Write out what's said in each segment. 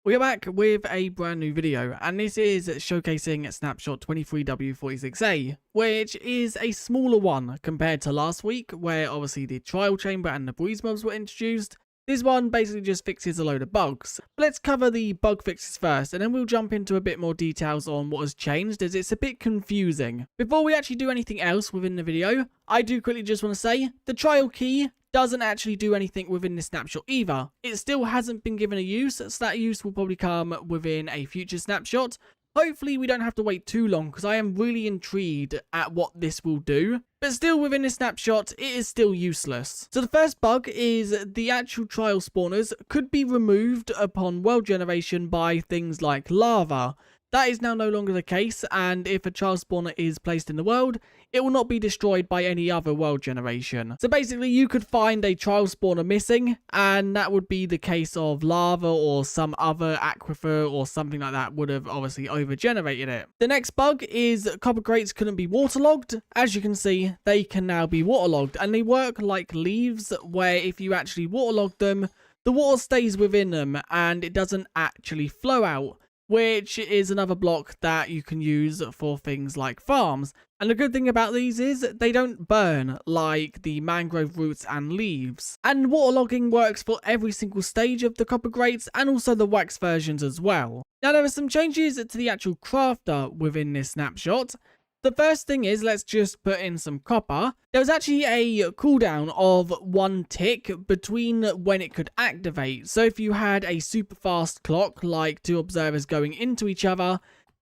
We're back with a brand new video, and this is showcasing Snapshot 23w46a, which is a smaller one compared to last week, where obviously the trial chamber and the breeze mobs were introduced. This one basically just fixes a load of bugs. But let's cover the bug fixes first, and then we'll jump into a bit more details on what has changed, as it's a bit confusing. Before we actually do anything else within the video, I do quickly just want to say, the trial key doesn't actually do anything within this snapshot either. It still hasn't been given a use, so that use will probably come within a future snapshot. Hopefully we don't have to wait too long, because I am really intrigued at what this will do. But still, within this snapshot, it is still useless. So the first bug is the actual trial spawners could be removed upon world generation by things like lava. That is now no longer the case, and if a trial spawner is placed in the world, it will not be destroyed by any other world generation. So basically, you could find a trial spawner missing, and that would be the case of lava or some other aquifer or something like that would have obviously over-generated it. The next bug is copper crates couldn't be waterlogged. As you can see, they can now be waterlogged, and they work like leaves, where if you actually waterlog them, the water stays within them, and it doesn't actually flow out, which is another block that you can use for things like farms. And the good thing about these is they don't burn like the mangrove roots and leaves. And waterlogging works for every single stage of the copper grates and also the wax versions as well. Now there are some changes to the actual crafter within this snapshot. The first thing is, let's just put in some copper. There was actually a cooldown of 1 tick between when it could activate. So if you had a super fast clock, like 2 observers going into each other,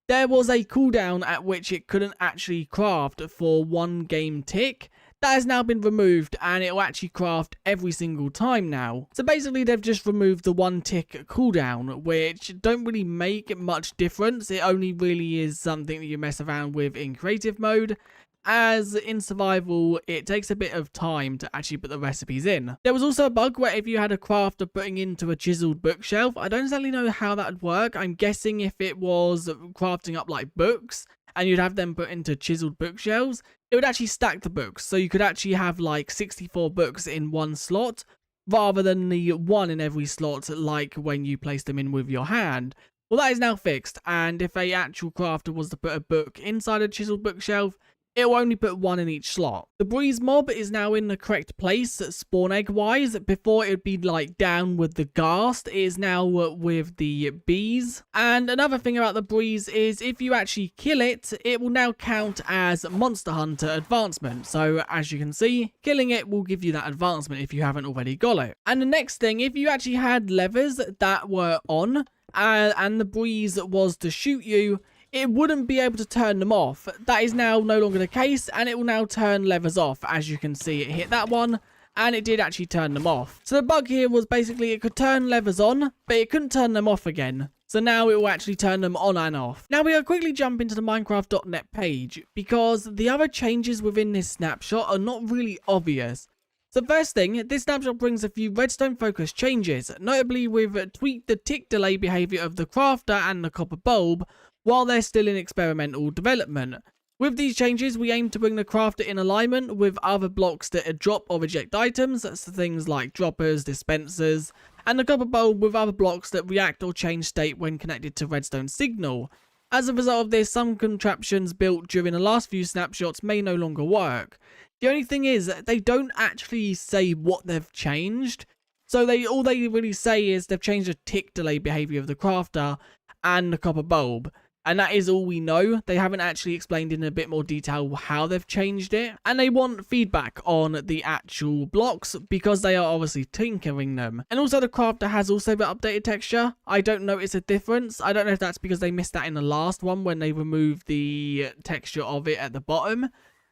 there was a cooldown at which it couldn't actually craft for 1 game tick. That has now been removed, and it will actually craft every single time now. So basically they've just removed the 1 tick cooldown, which don't really make much difference. It only really is something that you mess around with in creative mode, as in survival it takes a bit of time to actually put the recipes in. There was also a bug where if you had a crafter putting into a chiseled bookshelf, I don't exactly know how that would work. I'm guessing if it was crafting up like books and you'd have them put into chiseled bookshelves, it would actually stack the books, so you could actually have like 64 books in one slot rather than the 1 in every slot like when you place them in with your hand. Well, that is now fixed, and if a actual crafter was to put a book inside a chiseled bookshelf, it will only put 1 in each slot. The breeze mob is now in the correct place spawn egg wise. Before it would be like down with the ghast, it is now with the bees. And another thing about the breeze is if you actually kill it, it will now count as monster hunter advancement. So as you can see, killing it will give you that advancement if you haven't already got it. And the next thing, if you actually had levers that were on and the breeze was to shoot you, it wouldn't be able to turn them off. That is now no longer the case, and it will now turn levers off. As you can see, it hit that one, and it did actually turn them off. So the bug here was basically it could turn levers on, but it couldn't turn them off again. So now it will actually turn them on and off. Now we will quickly jump into the Minecraft.net page, because the other changes within this snapshot are not really obvious. So first thing, this snapshot brings a few redstone focused changes, notably with tweak the tick delay behavior of the crafter and the copper bulb, while they're still in experimental development. With these changes, we aim to bring the crafter in alignment with other blocks that drop or reject items, so things like droppers, dispensers, and the copper bulb with other blocks that react or change state when connected to redstone signal. As a result of this, some contraptions built during the last few snapshots may no longer work. The only thing is, they don't actually say what they've changed. So all they really say is they've changed the tick delay behavior of the crafter and the copper bulb. And that is all we know. They haven't actually explained in a bit more detail how they've changed it. And they want feedback on the actual blocks because they are obviously tinkering them. And also the crafter has also the updated texture. I don't notice a difference. I don't know if that's because they missed that in the last one when they removed the texture of it at the bottom.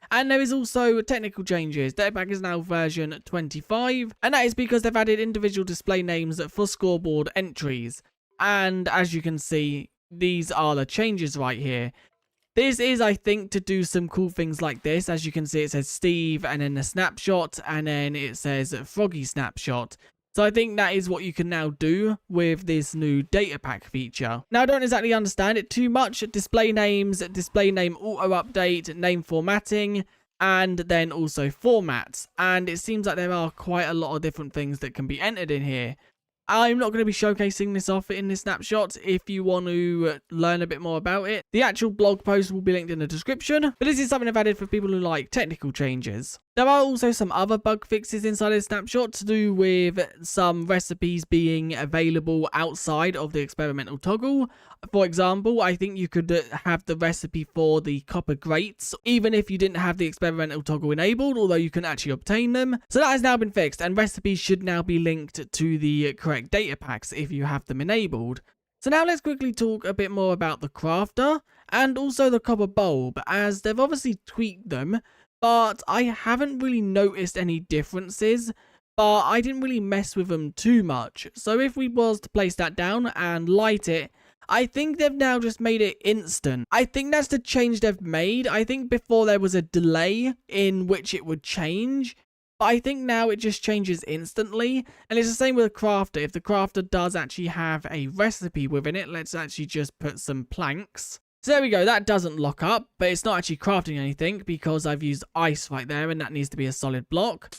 And there is also technical changes. Datapack is now version 25. And that is because they've added individual display names for scoreboard entries. And as you can see, these are the changes right here. This is, I think, to do some cool things like this. As you can see, it says Steve and then the snapshot, and then it says Froggy snapshot. So I think that is what you can now do with this new data pack feature. Now I don't exactly understand it too much. Display names, display name auto update, name formatting, and then also formats. And it seems like there are quite a lot of different things that can be entered in here. I'm not going to be showcasing this off in this snapshot. If you want to learn a bit more about it, the actual blog post will be linked in the description, but this is something I've added for people who like technical changes. There are also some other bug fixes inside this snapshot to do with some recipes being available outside of the experimental toggle. For example, I think you could have the recipe for the copper grates, even if you didn't have the experimental toggle enabled, although you can actually obtain them. So that has now been fixed, and recipes should now be linked to the correct data packs if you have them enabled. So now let's quickly talk a bit more about the crafter and also the copper bulb, as they've obviously tweaked them, but I haven't really noticed any differences. But I didn't really mess with them too much. So if we was to place that down and light it, I think they've now just made it instant. I think that's the change they've made. I think before there was a delay in which it would change, but I think now it just changes instantly. And it's the same with the crafter. If the crafter does actually have a recipe within it, let's actually just put some planks. So there we go, that doesn't lock up, but it's not actually crafting anything because I've used ice right there and that needs to be a solid block.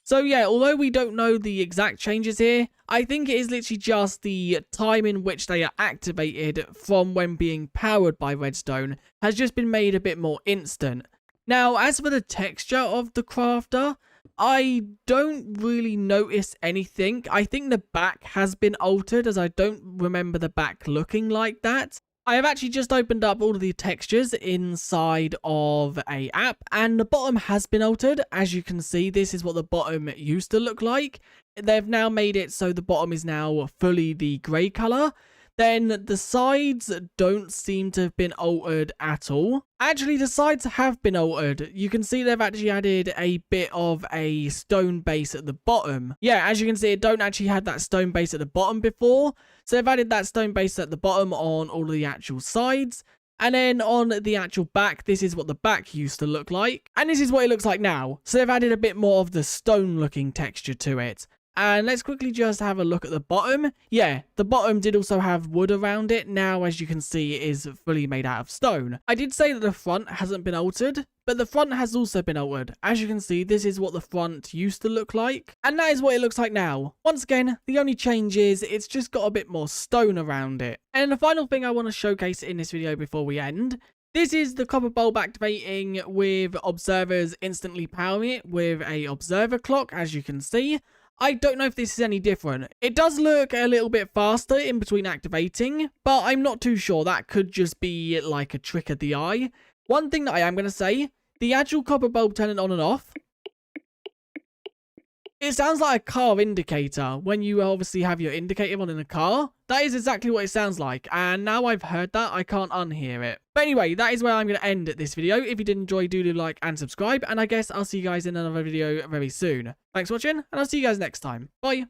So yeah, although we don't know the exact changes here, I think it is literally just the time in which they are activated from when being powered by redstone has just been made a bit more instant. Now, as for the texture of the crafter, I don't really notice anything. I think the back has been altered, as I don't remember the back looking like that. I have actually just opened up all of the textures inside of a app, and the bottom has been altered. As you can see, this is what the bottom used to look like. They've now made it so the bottom is now fully the grey colour. Then the sides don't seem to have been altered at all. Actually, the sides have been altered. You can see they've actually added a bit of a stone base at the bottom. Yeah, as you can see, it don't actually have that stone base at the bottom before. So they've added that stone base at the bottom on all of the actual sides. And then on the actual back, this is what the back used to look like. And this is what it looks like now. So they've added a bit more of the stone looking texture to it. And let's quickly just have a look at the bottom. Yeah, the bottom did also have wood around it. Now, as you can see, it is fully made out of stone. I did say that the front hasn't been altered, but the front has also been altered. As you can see, this is what the front used to look like. And that is what it looks like now. Once again, the only change is it's just got a bit more stone around it. And the final thing I want to showcase in this video before we end, this is the copper bulb activating with observers instantly powering it with a observer clock, as you can see. I don't know if this is any different. It does look a little bit faster in between activating, but I'm not too sure. That could just be like a trick of the eye. One thing that I am going to say, the actual copper bulb turning on and off, it sounds like a car indicator when you obviously have your indicator on in a car. That is exactly what it sounds like, and now I've heard that, I can't unhear it. But anyway, that is where I'm going to end this video. If you did enjoy, do like and subscribe, and I guess I'll see you guys in another video very soon. Thanks for watching, and I'll see you guys next time. Bye!